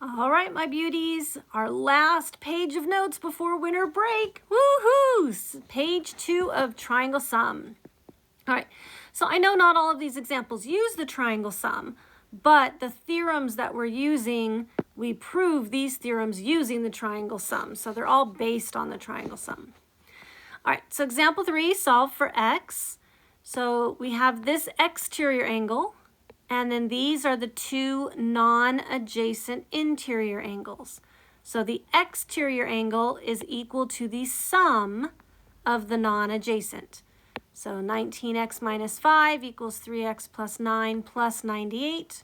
All right, my beauties, our last page of notes before winter break. Woohoo! Page 2 of triangle sum. All right, so I know not all of these examples use the triangle sum, but the theorems that we're using, we prove these theorems using the triangle sum. So they're all based on the triangle sum. All right, so example 3, solve for x. So we have this exterior angle, and then these are the two non-adjacent interior angles. So the exterior angle is equal to the sum of the non-adjacent. So 19x minus 5 equals 3x plus 9 plus 98.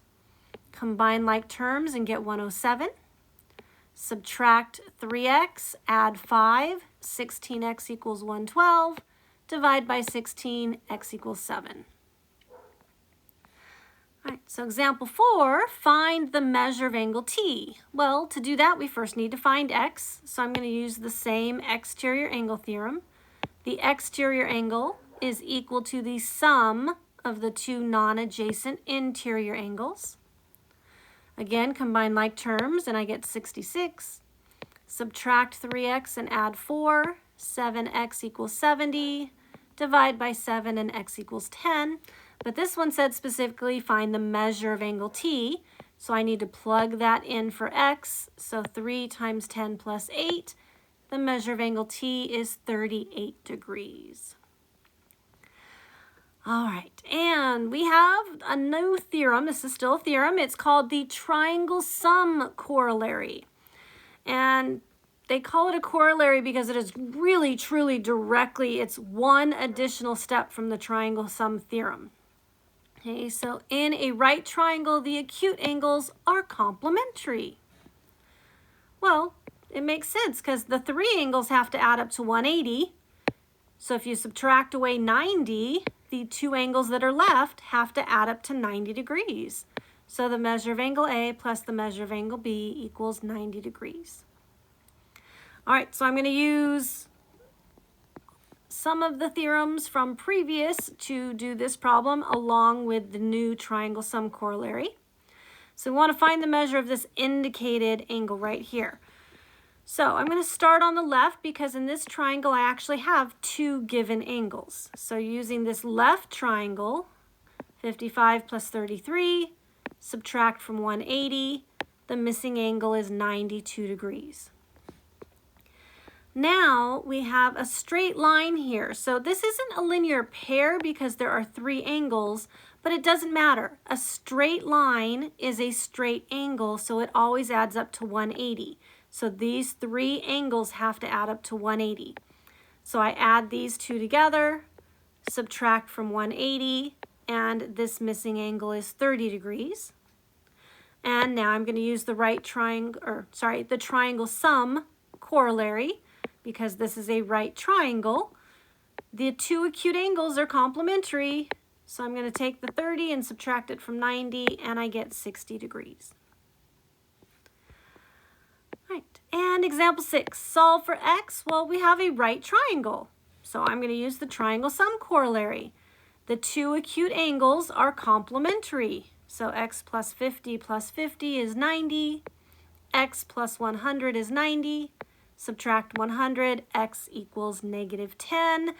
Combine like terms and get 107. Subtract 3x, add 5, 16x equals 112. Divide by 16, x equals 7. All right, so example 4, find the measure of angle T. Well, to do that, we first need to find x. So I'm going to use the same exterior angle theorem. The exterior angle is equal to the sum of the two non-adjacent interior angles. Again, combine like terms, and I get 66. Subtract 3x and add 4. 7x equals 70. Divide by 7, and x equals 10. But this one said specifically find the measure of angle T. So I need to plug that in for x. So 3 times 10 plus 8. The measure of angle T is 38 degrees. All right, and we have a new theorem. This is still a theorem. It's called the triangle sum corollary. And they call it a corollary because it is really, truly directly, it's one additional step from the triangle sum theorem. Okay, so in a right triangle, the acute angles are complementary. Well, it makes sense because the three angles have to add up to 180. So if you subtract away 90, the two angles that are left have to add up to 90 degrees. So the measure of angle A plus the measure of angle B equals 90 degrees. All right, so I'm going to use some of the theorems from previous to do this problem along with the new triangle sum corollary. So we want to find the measure of this indicated angle right here. So I'm going to start on the left because in this triangle I actually have two given angles. So using this left triangle, 55 plus 33, subtract from 180, the missing angle is 92 degrees. Now we have a straight line here. So this isn't a linear pair because there are three angles, but it doesn't matter. A straight line is a straight angle, so it always adds up to 180. So these three angles have to add up to 180. So I add these two together, subtract from 180, and this missing angle is 30 degrees. And now I'm going to use the the triangle sum corollary because this is a right triangle. The two acute angles are complementary, so I'm going to take the 30 and subtract it from 90, and I get 60 degrees. Right, and example 6, solve for x. Well, we have a right triangle, so I'm going to use the triangle sum corollary. The two acute angles are complementary, so x plus 50 is 90, x plus 100 is 90, subtract 100, x equals negative 10,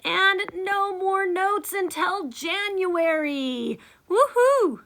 and no more notes until January. Woohoo!